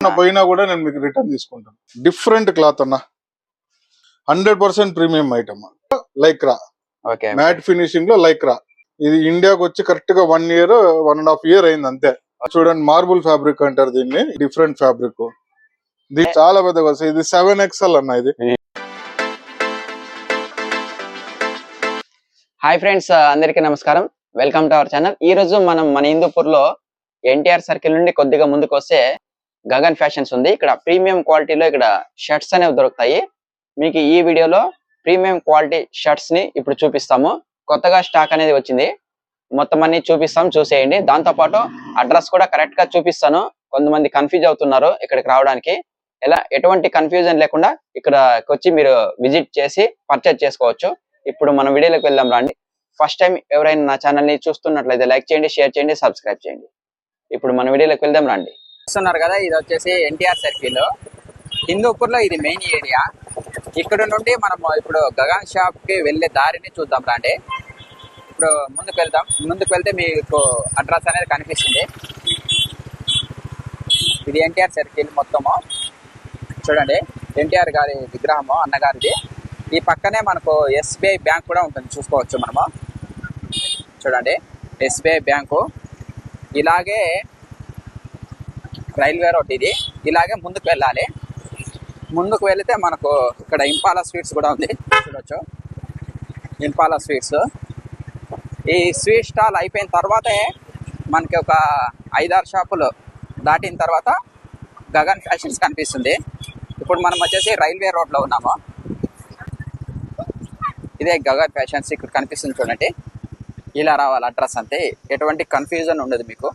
పోయినా కూడా నేను మీకు రిటర్న్ తీసుకుంటాను. డిఫరెంట్ క్లాత్ అన్న, 100% premium item. Lycra matte finishing లో లైక్రా. ఇది ఇండియాకి వచ్చి కరెక్ట్ గా 1 year 1.5 year అయింది అంతే. చూడండి, మార్బుల్ ఫ్యాబ్రిక్ అంటారు దీన్ని. డిఫరెంట్ ఫ్యాబ్రిక్, ఇది చాలా పెద్దగా వస్తుంది. ఇది 7XL అన్న. ఇది హాయ్ ఫ్రెండ్స్, అందరికీ నమస్కారం. Welcome to our channel. ఈ రోజు మనం మన హిందూపూర్ లో ఎన్టీఆర్ సర్కిల్ నుండి కొద్దిగా ముందుకు వస్తే గగన్ ఫ్యాషన్స్ ఉంది. ఇక్కడ ప్రీమియం క్వాలిటీలో ఇక్కడ షర్ట్స్ అనేవి దొరుకుతాయి. మీకు ఈ వీడియోలో ప్రీమియం క్వాలిటీ షర్ట్స్ ని ఇప్పుడు చూపిస్తాము. కొత్తగా స్టాక్ అనేది వచ్చింది, మొత్తం అన్ని చూపిస్తాం, చూసేయండి. దాంతో పాటు అడ్రస్ కూడా కరెక్ట్ గా చూపిస్తాను. కొంతమంది కన్ఫ్యూజ్ అవుతున్నారు ఇక్కడికి రావడానికి. ఎటువంటి కన్ఫ్యూజన్ లేకుండా ఇక్కడికి వచ్చి మీరు విజిట్ చేసి పర్చేజ్ చేసుకోవచ్చు. ఇప్పుడు మన వీడియోలోకి వెళ్దాం రండి. ఫస్ట్ టైం ఎవరైనా నా ఛానల్ ని చూస్తున్నట్లయితే లైక్ చేయండి, షేర్ చేయండి, సబ్స్క్రైబ్ చేయండి. ఇప్పుడు మన వీడియోలోకి వెళ్దాం రండి. చూస్తున్నారు కదా, ఇది వచ్చేసి ఎన్టీఆర్ సర్కిల్, హిందూపూర్ లో ఇది మెయిన్ ఏరియా. ఇక్కడ నుండి మనం ఇప్పుడు గగన్ షాప్ కి వెళ్లే దారిని చూద్దాం రండి. ఇప్పుడు ముందుకు వెళ్తే మీకు అడ్రస్ అనేది కనిపిస్తుంది. ఇది ఎన్టీఆర్ సర్కిల్ మొత్తము చూడండి. ఎన్టీఆర్ గారి విగ్రహము అన్నగారిది. ఈ పక్కనే మనకు ఎస్బీఐ బ్యాంక్ కూడా ఉంటుంది, చూసుకోవచ్చు మనము. చూడండి, ఎస్బీఐ బ్యాంకు. ఇలాగే రైల్వే రోడ్ ఇది. ఇలాగే ముందుకు వెళ్ళాలి. ముందుకు వెళితే మనకు ఇక్కడ ఇంపాలా స్వీట్స్ కూడా ఉంది, చూడొచ్చు. ఇంపాలా స్వీట్స్. ఈ స్వీట్ స్టాల్ అయిపోయిన తర్వాతే మనకి ఒక 5-6 షాపులు దాటిన తర్వాత గగన్ ఫ్యాషన్స్ కనిపిస్తుంది. ఇప్పుడు మనం వచ్చేసి రైల్వే రోడ్లో ఉన్నాము. ఇదే గగన్ ఫ్యాషన్స్ ఇక్కడ కనిపిస్తుంది, చూడండి. ఇలా రావాలి అడ్రస్ అంతే, ఎటువంటి కన్ఫ్యూజన్ ఉండదు మీకు.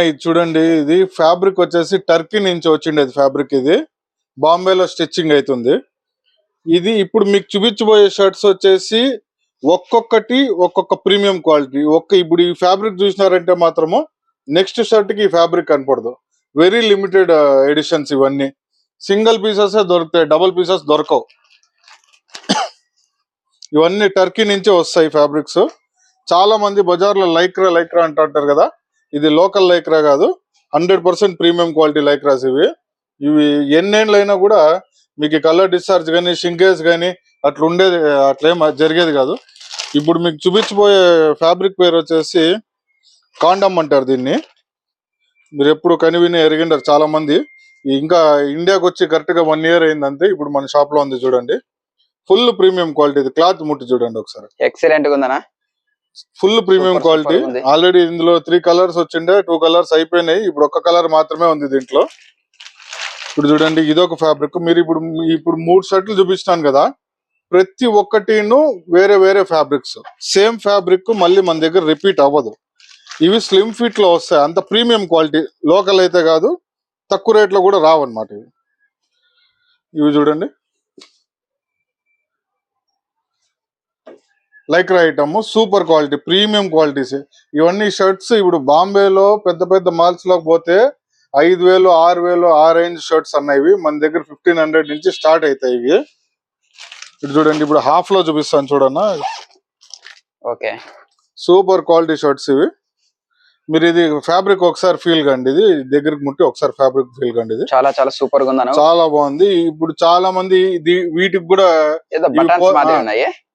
ఇది చూడండి, ఇది ఫ్యాబ్రిక్ వచ్చేసి టర్కీ నుంచి వచ్చిండేది ఫ్యాబ్రిక్. ఇది బాంబేలో స్టిచ్చింగ్ అవుతుంది. ఇది ఇప్పుడు మీకు చూపించబోయే షర్ట్స్ వచ్చేసి ఒక్కొక్కటి ఒక్కొక్క ప్రీమియం క్వాలిటీ. ఇప్పుడు ఈ ఫ్యాబ్రిక్ చూసినారంటే మాత్రము నెక్స్ట్ షర్ట్ కి ఈ ఫ్యాబ్రిక్ కనపడదు. వెరీ లిమిటెడ్ ఎడిషన్స్ ఇవన్నీ. సింగిల్ పీసెస్ దొరుకుతాయి, డబుల్ పీసెస్ దొరకవు. ఇవన్నీ టర్కీ నుంచి వస్తాయి ఫ్యాబ్రిక్స్. చాలా మంది బజార్లో లైక్రా అంటుంటారు కదా, ఇది లోకల్ లైక్రా కాదు, 100% ప్రీమియం క్వాలిటీ లైక్రాస్. ఇవి ఎన్నేళ్ళైనా కూడా మీకు కలర్ డిశ్చార్జ్ కానీ షింకేజ్ కానీ అట్లేం జరిగేది కాదు. ఇప్పుడు మీకు చూపించబోయే ఫ్యాబ్రిక్ పేరు వచ్చేసి కాండమ్ అంటారు దీన్ని. మీరు ఎప్పుడు కనివిని ఎరిగిండారు చాలా మంది. ఇంకా ఇండియాకి వచ్చి కరెక్ట్ గా 1 year అయింది అంతే. ఇప్పుడు మన షాప్ లో ఉంది, చూడండి. Full premium quality. ఇది క్లాత్ ముట్టి చూడండి ఒకసారి. ఎక్సలెంట్ గా ఉందనా, ఫుల్ ప్రీమియం క్వాలిటీ. ఆల్రెడీ ఇందులో 3 కలర్స్ వచ్చిండే, 2 కలర్స్ అయిపోయినాయి. ఇప్పుడు ఒక్క కలర్ మాత్రమే ఉంది దీంట్లో. ఇప్పుడు చూడండి, ఇదొక ఫ్యాబ్రిక్. మీరు ఇప్పుడు 3 షర్ట్లు చూపిస్తాను కదా, ప్రతి ఒక్కటిను వేరే వేరే ఫ్యాబ్రిక్స్. సేమ్ ఫ్యాబ్రిక్ మళ్ళీ మన దగ్గర రిపీట్ అవ్వదు. ఇవి స్లిమ్ ఫిట్ లో వస్తాయి, అంత ప్రీమియం క్వాలిటీ. లోకల్ అయితే కాదు, తక్కువ రేట్ లో కూడా రావన్నమాట. ఇవి చూడండి, Lycra item, super quality, premium qualities. ఇవన్నీ షర్ట్స్ ఇప్పుడు బాంబేలో పెద్ద పెద్ద మాల్స్ లోకి పోతే 5,000 6,000 ఆ రేంజ్ షర్ట్స్ అన్నవి మన దగ్గర 1,500 నుంచి స్టార్ట్ అవుతాయి. ఇవి ఇటు చూడండి, ఇప్పుడు హాఫ్ లో చూపిస్తాను చూడన్నా. ఓకే, సూపర్ క్వాలిటీ షర్ట్స్ ఇవి. మీరు ఇది ఫ్యాబ్రిక్ ఒకసారి ఫీల్ కండి, ఇది దగ్గరికి ముట్టి ఒకసారి ఫ్యాబ్రిక్ ఫీల్ కండి. ఇది చాలా చాలా సూపర్ గా ఉంది, చాలా బాగుంది. ఇప్పుడు చాలా మంది వీటికి కూడా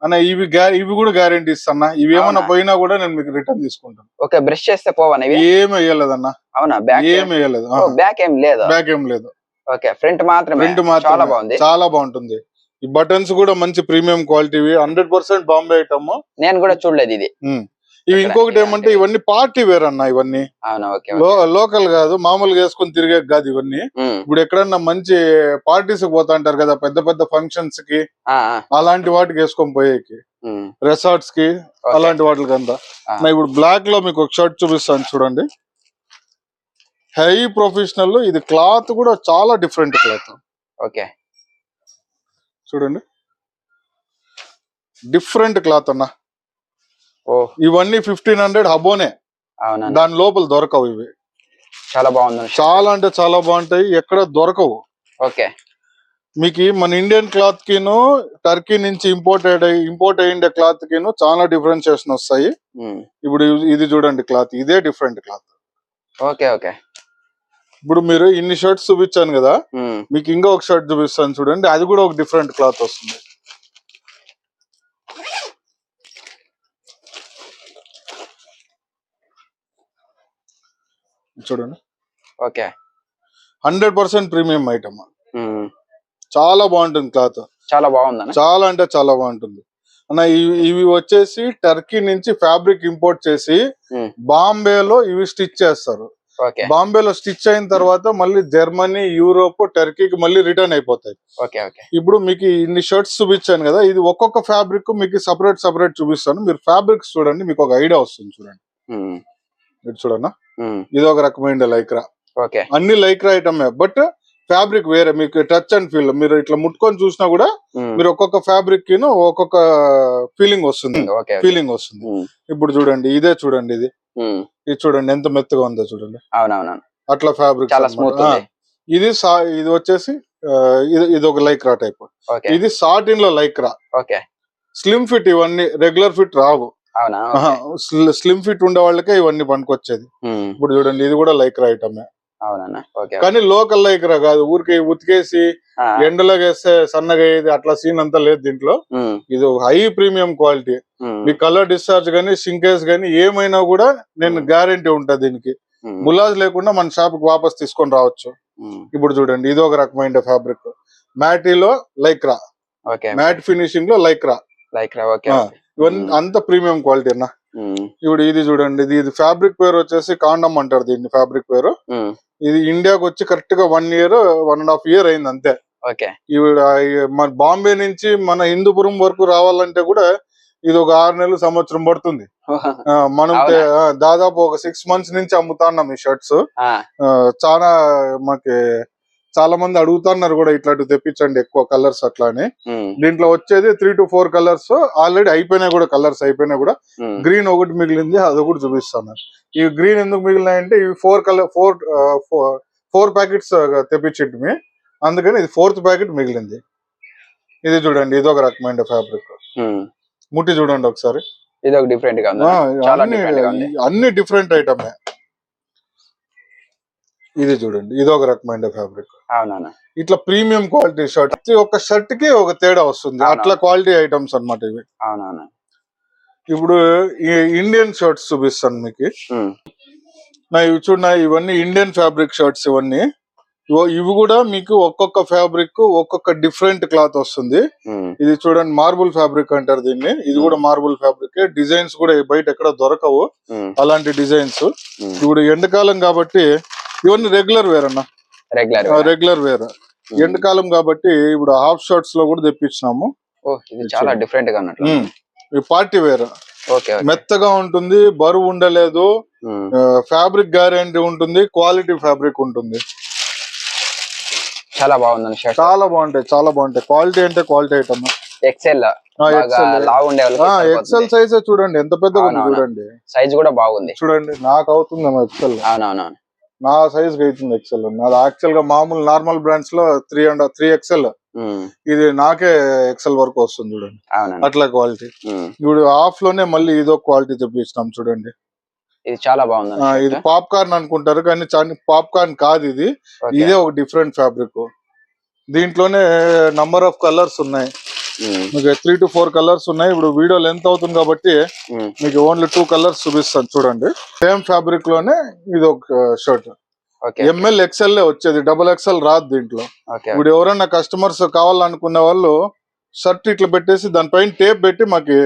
అన్న ఇవి కూడా గ్యారెంటీ ఇస్తాను. ఇవి ఏమన్నా పోయినా కూడా నేను మీకు రిటర్న్ తీసుకుంటాను. ఓకే, బ్రష్ చేస్తే పోవన్నా? ఏం వేయలేదన్న. అవునా? ఏం వేయలేదు. బ్యాక్ ఏం లేదు. బ్యాక్ ఏం లేదు. ఓకే, ఫ్రంట్ మాత్రమే. చాలా బాగుంది, చాలా బాగుంటుంది. ఈ బటన్స్ కూడా మంచి ప్రీమియం క్వాలిటీ, 100% బాంబే ఐటమ్. నేను కూడా చూడలేదు ఇది. ఇవి ఇంకొకటి ఏమంటే ఇవన్నీ పార్టీ వేర్ అన్న. ఇవన్నీ లోకల్ కాదు, మామూలుగా వేసుకుని తిరిగే కాదు ఇవన్నీ. ఇప్పుడు ఎక్కడన్నా మంచి పార్టీస్ పోతా అంటారు కదా, పెద్ద పెద్ద ఫంక్షన్స్ కి, అలాంటి వాటికి వేసుకొని పోయేకి, రిసార్ట్స్ కి, అలాంటి వాటికి అంతా. ఇప్పుడు బ్లాక్ లో మీకు ఒక షర్ట్ చూపిస్తాను చూడండి. High professional. ఇది క్లాత్ కూడా చాలా డిఫరెంట్ క్లాత్. ఓకే, చూడండి, డిఫరెంట్ క్లాత్ అన్న. ఇవన్నీ 1,500 హబోనే, దాని లోపల దొరకవు. ఇవి చాలా బాగుంది, చాలా అంటే చాలా బాగుంటాయి, ఎక్కడ దొరకవు. ఓకే, మీకు మన ఇండియన్ క్లాత్ కిను టర్కీ నుంచి ఇంపోర్ట్ అయ్యిండే క్లాత్ కిను చాలా డిఫరెన్షియేషన్ వస్తాయి. ఇప్పుడు ఇది చూడండి క్లాత్, ఇదే డిఫరెంట్ క్లాత్. Okay okay. ఇప్పుడు మీరు ఇన్ని షర్ట్స్ చూపించాను కదా, మీకు ఇంకా ఒక షర్ట్ చూపిస్తాను చూడండి, అది కూడా ఒక డిఫరెంట్ క్లాత్ వస్తుంది. చూడండి, ఓకే. 100% ప్రీమియం ఐటమ్, చాలా బాగుంటుంది క్లాత్. చాలా బాగుంది, చాలా అంటే చాలా బాగుంటుంది అన్న. ఇవి వచ్చేసి టర్కీ నుంచి ఫ్యాబ్రిక్ ఇంపోర్ట్ చేసి బాంబేలో ఇవి స్టిచ్ చేస్తారు. బాంబేలో స్టిచ్ అయిన తర్వాత మళ్ళీ జర్మనీ, యూరోప్, టర్కీకి మళ్ళీ రిటర్న్ అయిపోతాయి. ఇప్పుడు మీకు ఇన్ని షర్ట్స్ చూపించాను కదా, ఇది ఒక్కొక్క ఫ్యాబ్రిక్ మీకు సపరేట్ చూపిస్తాను. మీరు ఫ్యాబ్రిక్స్ చూడండి, మీకు ఒక ఐడియా వస్తుంది. చూడండి, మీరు చూడన్నా, ఇది ఒక రకమైన లైక్రా. అన్ని లైక్రా ఐటమే, బట్ ఫ్యాబ్రిక్ వేరే. మీకు టచ్ అండ్ ఫీల్, మీరు ఇట్లా ముట్టుకొని చూసినా కూడా మీరు ఒక్కొక్క ఫ్యాబ్రిక్ కి ఒక్కొక్క ఫీలింగ్ వస్తుంది. ఇప్పుడు చూడండి, ఇదే చూడండి, ఇది చూడండి ఎంత మెత్తగా ఉందో చూడండి. అట్లా ఫ్యాబ్రిక్ ఇది వచ్చేసి ఇది ఒక లైక్రా టైప్. ఇది సాటిన్ లో లైక్రా, స్లిమ్ ఫిట్. ఇవన్నీ రెగ్యులర్ ఫిట్ రావు, స్లిమ్ ఫిట్ ఉండే వాళ్ళకే ఇవన్నీ పనికొచ్చేది. ఇప్పుడు చూడండి, ఇది కూడా లైక్రా ఐటమే, కానీ లోకల్ లైక్రా కాదు. ఊరికి ఉతికేసి ఎండలో వేస్తే సన్నగా అయ్యేది అట్లా సీన్ అంతా లేదు దీంట్లో. ఇది హై ప్రీమియం క్వాలిటీ. మీ కలర్ డిశ్చార్జ్ గానీ, సింకేజ్ గానీ ఏమైనా కూడా నేను గ్యారంటీ ఉంటా దీనికి. ములాజ్ లేకుండా మన షాప్ కి వాపస్ తీసుకొని రావచ్చు. ఇప్పుడు చూడండి, ఇది ఒక రకమైన ఫ్యాబ్రిక్, మ్యాటీలో లైక్రా, మ్యాట్ ఫినిషింగ్ లో లైక్రా. ఇవన్నీ అంత ప్రీమియం క్వాలిటీ అన్న. ఇప్పుడు ఇది చూడండి, ఇది ఫ్యాబ్రిక్ పేరు వచ్చేసి కాండమ్ అంటారు దీన్ని. ఫ్యాబ్రిక్ పేరు ఇది ఇండియాకి వచ్చి కరెక్ట్ గా 1 year 1.5 years అయింది అంతే. మన బాంబే నుంచి మన హిందూపురం వరకు రావాలంటే కూడా ఇది ఒక 6 నెలలు సంవత్సరం పడుతుంది. మనం దాదాపు ఒక 6 months నుంచి అమ్ముతున్నాం ఈ షర్ట్స్. చాలా మాకి చాలా మంది అడుగుతున్నారు కూడా, ఇట్లాంటి తెప్పించండి ఎక్కువ కలర్స్ అట్లా అని. దీంట్లో వచ్చేది 3 to 4 కలర్స్ ఆల్రెడీ అయిపోయినాయి కూడా, కలర్స్ అయిపోయినాయి కూడా. గ్రీన్ ఒకటి మిగిలింది, అది ఒకటి చూపిస్తాను. ఈ గ్రీన్ ఎందుకు మిగిలినాయంటే ఇవి 4 ప్యాకెట్స్ తెప్పించింది, అందుకని ఇది 4th ప్యాకెట్ మిగిలింది. ఇది చూడండి, ఇది ఒక రకమైన ఫ్యాబ్రిక్. ముట్టి చూడండి ఒకసారి, ఇది ఒక డిఫరెంట్ గా ఉంది, అన్ని డిఫరెంట్ ఐటమే. ఇది చూడండి, ఇది ఒక రకమైన ఫ్యాబ్రిక్. ఇట్లా ప్రీమియం క్వాలిటీ షర్ట్, ప్రతి ఒక్క షర్ట్ కి ఒక తేడా వస్తుంది. అట్లా క్వాలిటీ ఐటమ్స్ అన్నమాట ఇవి. ఇప్పుడు ఈ ఇండియన్ షర్ట్స్ చూపిస్తాను మీకు. ఇవి చూడ, ఇవన్నీ ఇండియన్ ఫ్యాబ్రిక్ షర్ట్స్. ఇవి కూడా మీకు ఒక్కొక్క ఫ్యాబ్రిక్ ఒక్కొక్క డిఫరెంట్ క్లాత్ వస్తుంది. ఇది చూడండి, మార్బుల్ ఫ్యాబ్రిక్ అంటారు దీన్ని. ఇది కూడా మార్బుల్ ఫ్యాబ్రిక్. డిజైన్స్ కూడా బయట ఎక్కడ దొరకవు అలాంటి డిజైన్స్. ఇప్పుడు ఎండాకాలం కాబట్టి ఇవన్నీ రెగ్యులర్ వేర్ అన్న, రెగ్యులర్ వేర్. ఎండాకాలం కాబట్టి ఇప్పుడు హాఫ్ షర్ట్స్ లో కూడా తెప్పించినాము. చాలా డిఫరెంట్ గా ఉన్నట్లు. పార్టీ వేర్, మెత్తగా ఉంటుంది, బరువు ఉండలేదు, ఫ్యాబ్రిక్ గ్యారంటీ ఉంటుంది, క్వాలిటీ ఫ్యాబ్రిక్ ఉంటుంది. చాలా బాగుంది, చాలా బాగుంటాయి. క్వాలిటీ అంటే క్వాలిటీ ఐటమ్. ఎక్సెల్ సైజ్ చూడండి ఎంత పెద్దగా ఉంది, చూడండి సైజ్ కూడా బాగుంది. చూడండి, నాకు అవుతుందేమో ఎక్సెల్. నా సైజ్ అవుతుంది ఎక్సెల్. నాది యాక్చువల్ గా మామూలు నార్మల్ బ్రాండ్స్ లో 3 XL, ఇది నాకే ఎక్సెల్ వరకు వస్తుంది చూడండి. అట్లా క్వాలిటీ. ఇప్పుడు హాఫ్ లోనే మళ్ళీ ఇదో క్వాలిటీ తెప్పిస్తాం చూడండి. ఇది చాలా బాగుంది. ఇది పాప్కార్న్ అనుకుంటారు కానీ పాప్కార్న్ కాదు ఇది. ఇదే ఒక డిఫరెంట్ ఫ్యాబ్రిక్. దీంట్లోనే నంబర్ ఆఫ్ కలర్స్ ఉన్నాయి. మీకు 3 to 4 కలర్స్ ఉన్నాయి. ఇప్పుడు వీడియో లెంత్ అవుతుంది కాబట్టి మీకు ఓన్లీ 2 కలర్స్ చూపిస్తాను చూడండి. సేమ్ ఫ్యాబ్రిక్ లోనే ఇది ఒక షర్ట్. ML XL వచ్చేది, XXL రాదు దీంట్లో. ఇప్పుడు ఎవరైనా కస్టమర్స్ కావాలనుకునే వాళ్ళు షర్ట్ ఇట్లా పెట్టేసి దానిపైన టేప్ పెట్టి మాకు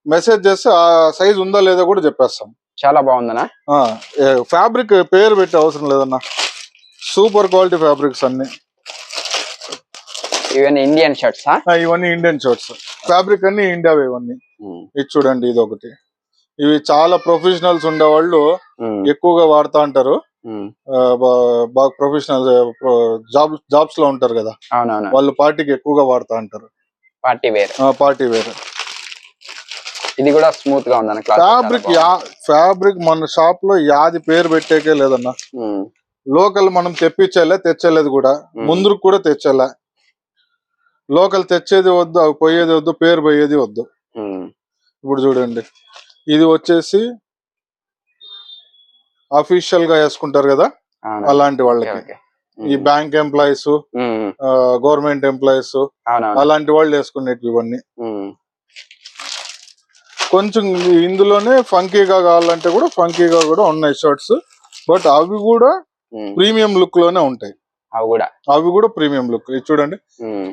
మెసేజ్ చేస్తే ఆ సైజ్ ఉందా లేదా కూడా చెప్పేస్తాం. చాలా బాగుందన్నా. ఫ్యాబ్రిక్ పేరు పెట్టే అవసరం లేదన్నా, సూపర్ క్వాలిటీ ఫ్యాబ్రిక్స్ అన్ని. ఇవన్నీ ఇండియన్ షర్ట్స్, ఇవన్నీ ఇండియన్ షర్ట్స్. ఫ్యాబ్రిక్ అన్ని ఇండియావే ఇవన్నీ. ఇది చూడండి, ఇది ఒకటి. ఇవి చాలా ప్రొఫెషనల్స్ ఉండేవాళ్ళు ఎక్కువగా వాడుతా అంటారు. బాగా ప్రొఫెషనల్ జాబ్స్ లో ఉంటారు కదా, వాళ్ళు పార్టీకి ఎక్కువగా వాడుతా అంటారు. Party wear. ఇది కూడా స్మూత్ గా ఉంది. ఫ్యాబ్రిక్ మన షాప్ లో యాది పేరు పెట్టేకే లేదన్నా. లోకల్ మనం తెచ్చలేదు కూడా, ముందుకు కూడా తెచ్చేలా. లోకల్ తెచ్చేది వద్దు, అవి పోయేది వద్దు, పేరు పోయేది వద్దు. ఇప్పుడు చూడండి, ఇది వచ్చేసి అఫీషియల్ గా వేసుకుంటారు కదా అవునా అలాంటి ఓకే వాళ్ళకి, ఓకే ఈ బ్యాంక్ ఎంప్లాయీస్, గవర్నమెంట్ ఎంప్లాయీస్ అవునవును అలాంటి వాళ్ళు వేసుకునేవి ఇవన్నీ. ఉమ్, కొంచెం ఇందులోనే ఫంకీగా కావాలంటే కూడా ఫంకీగా కూడా ఉన్నాయి షర్ట్స్, బట్ అవి కూడా ఉమ్, ప్రీమియం లుక్ లోనే ఉంటాయి. అవి కూడా ప్రీమియం లుక్. ఇది చూడండి, ఉమ్,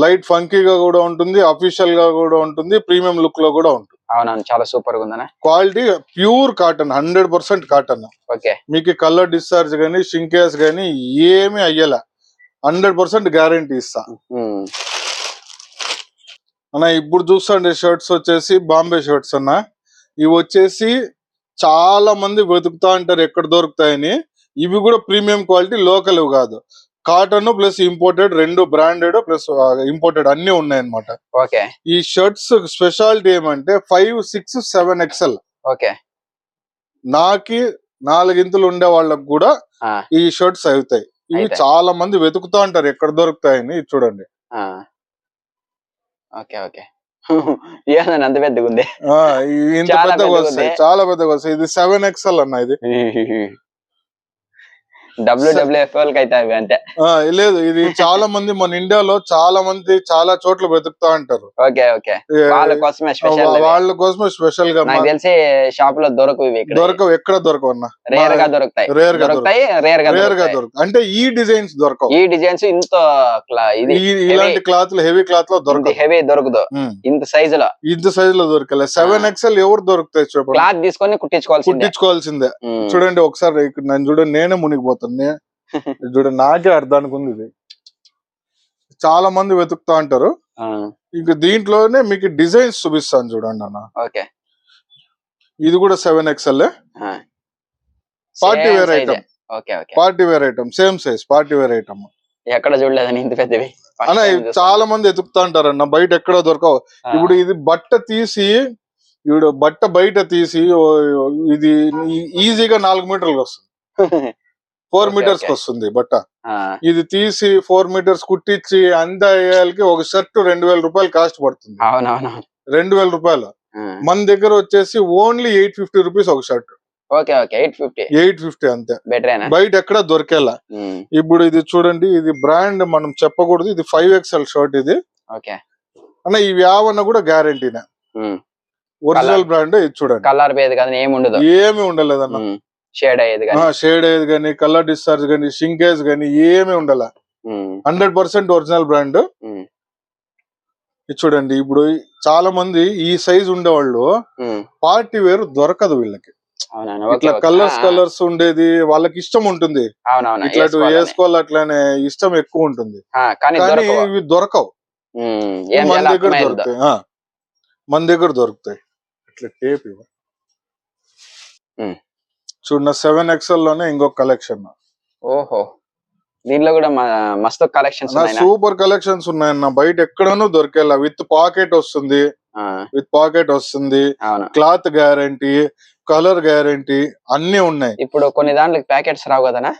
లైట్ ఫంకీగా కూడా ఉంటుంది, అఫీషియల్ గా కూడా ఉంటుంది, ప్రీమియం లుక్ లో కూడా ఉంటుంది. అవునవును చాలా సూపర్ గా ఉందన్న. Quality pure cotton, 100% cotton. Okay మీకు కలర్ డిశ్చార్జ్ గానీ షింకేస్ గానీ ఏమి అయ్యేలా 100% గ్యారంటీ ఇస్తా ఉమ్, అన్న. ఇప్పుడు చూస్తుండే షర్ట్స్ వచ్చేసి బాంబే షర్ట్స్ అన్న. ఇవి వచ్చేసి చాలా మంది వెతుకుతా అంటారు ఎక్కడ దొరుకుతాయని. ఇవి కూడా ప్రీమియం క్వాలిటీ, లోకల్ కాదు, కాటన్ ప్లస్ ఇంపోర్టెడ్, రెండు బ్రాండెడ్ ప్లస్ ఇంపోర్టెడ్ అన్ని ఉన్నాయన్నమాట. ఓకే ఈ షర్ట్స్ స్పెషాలిటీ ఏమంటే 5, 6, 7 XL. ఓకే నాకి 4 ఇంతులు ఉండే వాళ్ళకి కూడా ఆ, ఈ షర్ట్స్ అవుతాయి. ఇవి అయితాయి. చాలా మంది వెతుకుతా అంటారు ఎక్కడ దొరుకుతాయని. ఇది చూడండి, ఆ, ఓకే ఓకే ఏదన్నా అంత పెద్దగా ఉంది. ఆ ఇవి ఇంత చాలా పెద్దగా పెద్దగా వస్తాయి, ఉంది. చాలా పెద్దగా వస్తాయి. ఇది 7 XL అన్న. ఇది WWF వాళ్ళకి అయితే అవి అంతే. లేదు, ఇది చాలా మంది మన ఇండియాలో చాలా మంది చాలా చోట్ల వెతుకుతా అంటారు. ఓకే ఓకే ఏ, వాళ్ళ కోసమే స్పెషల్. వాళ్ళ కోసమే స్పెషల్ గా. నాకు తెలిసి షాప్ లో దొరకవు ఇవి, ఇక్కడ దొరకవు, ఎక్కడ దొరకవు అన్న. రేర్ గా దొరుకుతాయి. రేర్ గా దొరుకుతాయి, రేర్ గా రేర్ గా దొరుకుతాయి. దొరకవు. అంటే ఈ డిజైన్స్ దొరకవు, ఈ డిజైన్స్ ఇంత ఇది ఇలాంటి క్లాత్ హెవీ క్లాత్ లో దొరకవు. హెవీ దొరకదు ఇంత సైజ్ లో. ఇంత సైజ్ లో దొరకలే. 7 XL ఎవరు దొరుకుతాయి చెప్పండి. క్లాత్ తీసుకొని కుట్టించుకోవాల్సిందే. చూడండి ఒకసారి ఇక్కడ నన్ను చూడండి, నేనే మునిగిపోతాను. చూడండి, నాకే అర్థానికి ఉంది. ఇది చాలా మంది వెతుకుతా అంటారు. ఇంక దీంట్లోనే మీకు డిజైన్స్ చూపిస్తాను చూడండి అన్న. ఓకే ఇది కూడా 7 XL, party wear item. Okay okay party wear item, same size party wear item. ఎక్కడ చూడలేదని ఇంత పెద్దవి అన్న. చాలా మంది వెతుకుతా అంటారన్న, బయట ఎక్కడ దొరకవు. ఇప్పుడు ఇది బట్ట తీసి, ఇప్పుడు బట్ట బయట తీసి ఇది ఈజీగా 4 మీటర్లకు వస్తుంది, 4 మీటర్స్ కి వస్తుంది బట్ట. ఇది తీసి 4 మీటర్స్ కుట్టించి అంత అయ్యాలకి ఒక షర్ట్ 2000 రూపాయలు కాస్ట్ పడుతుంది. 2000 రూపాయలు. మన దగ్గర వచ్చేసి ఓన్లీ 850 రూపీస్ ఒక షర్ట్. ఓకే ఓకే 850 అంతే, బెటరేనా? బయట ఎక్కడ దొరికేలా. ఇప్పుడు ఇది చూడండి, ఇది బ్రాండ్ మనం చెప్పకూడదు, ఇది 5 XL షర్ట్ ఇది. ఓకే అన్న, ఇవి యావన్న కూడా గ్యారంటీనే, ఒరిజినల్ బ్రాండ్. ఇది చూడండి, కలర్ భేద కానీ ఏమి ఉండలేదన్న. షేడ్ అయ్యేది కానీ కలర్ డిశ్చార్జ్ కానీ షింకేజ్ కానీ ఏమి ఉండాల. 100% ఒరిజినల్ బ్రాండ్. చూడండి, ఇప్పుడు చాలా మంది ఈ సైజ్ ఉండేవాళ్ళు పార్టీ వేర్ దొరకదు వీళ్ళకి. ఇట్లా కలర్స్ ఉండేది వాళ్ళకి ఇష్టం ఉంటుంది, ఇట్లా వేసుకోవాలి అట్లానే ఇష్టం ఎక్కువ ఉంటుంది. కానీ ఇవి దొరకవు, మన దగ్గర దొరుకుతాయి. మన దగ్గర దొరుకుతాయి. ఇట్లా టేప్ ఇవ్వ చూడండి, 7 XL లోనే ఇంకొక కలెక్షన్. ఓహో, దీనిలో కూడా మస్తు కలెక్షన్స్ ఉన్నాయి, సూపర్ కలెక్షన్స్ ఉన్నాయన్న. బయట ఎక్కడనూ దొరికేలా. విత్ పాకెట్ వస్తుంది, క్లాత్ గ్యారంటీ, కలర్ గ్యారంటీ అన్ని ఉన్నాయి. ఇప్పుడు కొన్ని దాంట్లో ప్యాకెట్స్ రావు కదా,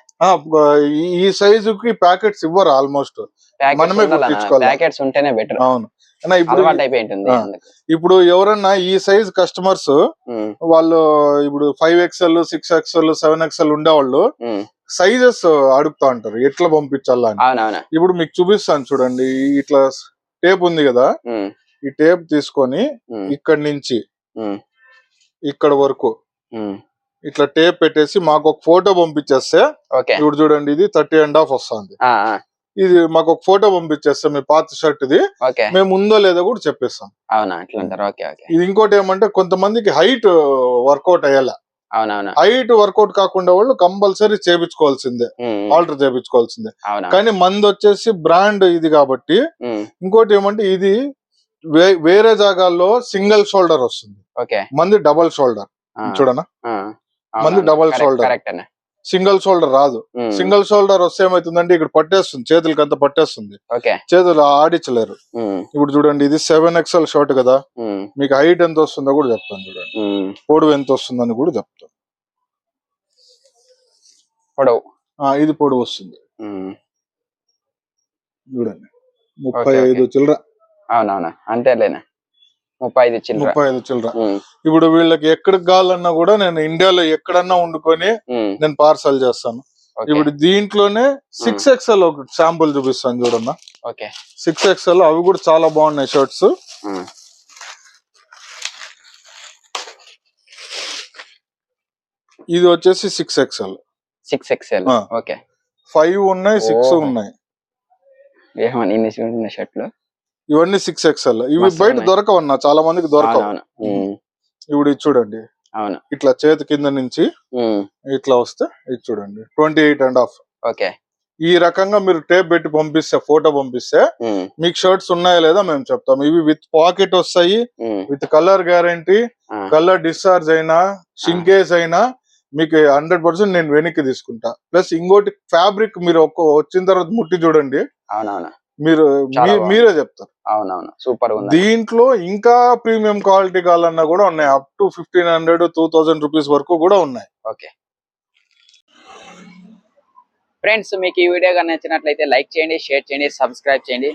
ఈ సైజుకి ప్యాకెట్స్ ఇవ్వరు. ఆల్మోస్ట్ మనమే కుట్టించుకోవాలి. ప్యాకెట్స్ ఉంటేనే బెటర్. అవును. ఇప్పుడు ఎవరన్నా ఈ సైజ్ కస్టమర్స్ వాళ్ళు ఇప్పుడు 5 XL, 6 XL, 7 XL ఉండేవాళ్ళు సైజెస్ అడుగుతా ఉంటారు, ఎట్లా పంపించాలా అని. ఇప్పుడు మీకు చూపిస్తాను చూడండి, ఇట్లా టేప్ ఉంది కదా, ఈ టేప్ తీసుకొని ఇక్కడి నుంచి ఇక్కడ వరకు ఇట్లా టేప్ పెట్టేసి మాకు ఒక ఫోటో పంపించేస్తే, ఇప్పుడు చూడండి ఇది 30.5 వస్తుంది. ఇది మాకు ఒక ఫోటో పంపించేస్తాం, మీ పాత షర్ట్ ఇది, మేము ఉందో లేదో కూడా చెప్పేస్తాం. ఇది ఇంకోటి ఏమంటే, కొంతమందికి హైట్ వర్కౌట్ అయ్యేలా. హైట్ వర్కౌట్ కాకుండా వాళ్ళు కంపల్సరీ చేపించుకోవాల్సిందే, ఆల్టర్ చేపించుకోవాల్సిందే. కానీ మంది వచ్చేసి బ్రాండ్ ఇది కాబట్టి. ఇంకోటి ఏమంటే, ఇది వేరే జాగాల్లో సింగిల్ షోల్డర్ వస్తుంది, మంది డబల్ షోల్డర్. చూడనా, మంది డబల్ షోల్డర్, సింగిల్ షోల్డర్ రాదు. సింగిల్ షోల్డర్ వస్తే ఏమైతుందంటే ఇక్కడ పట్టేస్తుంది, చేతులకి అంతా పట్టేస్తుంది, చేతులు ఆడించలేరు. ఇప్పుడు చూడండి, ఇది 7 XL షర్ట్ కదా, మీకు హైట్ ఎంత వస్తుందో కూడా చెప్తాను చూడండి, పొడవు ఎంత వస్తుందని కూడా చెప్తాను. ఇది పొడవు వస్తుంది చూడండి, 35 చిల్లర. అవునవునా, అంతేలేనా. 35 చిల్లర. 35 చిల్లర. ఉమ్, ఇప్పుడు వీళ్ళకి ఎక్కడికి కావాలన్నా కూడా నేను ఇండియాలో ఎక్కడన్నా వండుకొని ఉమ్, నేను పార్సల్ చేస్తాను. ఓకే. ఇప్పుడు దీంట్లోనే 6XL ఒక శాంపుల్ చూపిస్తాను చూడన్నా. ఓకే. 6XL అవి కూడా చాలా బాగున్నాయి షర్ట్స్. ఉమ్, ఇది వచ్చేసి 6XL. 6XL. ఆ. ఓకే. 5 ఉన్నాయి, 6 ఓహో. ఉన్నాయి. ఏమని ఇన్ని చిన్న షర్ట్లు. ఇవన్నీ 6XL. ఇవి మస్తు బయట ఉన్నాయి. దొరకవన్నా, చాలా మందికి దొరకవు. అవునవును. ఉమ్, ఇప్పుడు ఇది చూడండి, అవును. ఇట్లా చేతి కింద నుంచి ఉమ్, ఇట్లా వస్తే ఇది చూడండి 28.5. ఓకే. ఈ రకంగా మీరు టేప్ పెట్టి పంపిస్తే, ఫోటో పంపిస్తే ఉమ్, మీకు షర్ట్స్ ఉన్నాయా లేదా మేము చెప్తాం. ఇవి విత్ పాకెట్ వస్తాయి, ఉమ్, విత్ కలర్ గ్యారంటీ. ఆ, కలర్ డిశ్చార్జ్ అయినా, షింకేజ్ అయినా మీకు 100% నేను వెనక్కి తీసుకుంటా. ప్లస్ ఇంకోటి ఫ్యాబ్రిక్ మీరు వచ్చిన తర్వాత ముట్టి చూడండి, అవునవును. మీరు చాలా బాగుంది. మీరే చెప్తారు. అవునవును, సూపర్ ఉంది. దీంట్లో ఇంకా ప్రీమియం క్వాలిటీ కావాలన్నా కూడా ఉన్నాయి. అప్ టు 1500, 2000 రూపీస్ వరకు కూడా ఉన్నాయి. ఓకే ఫ్రెండ్స్, మీకు ఈ వీడియో కానీ నచ్చినట్లయితే లైక్ చేయండి, షేర్ చేయండి, సబ్స్క్రైబ్ చేయండి.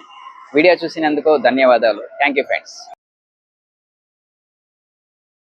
వీడియో చూసినందుకు ధన్యవాదాలు. Thank you friends.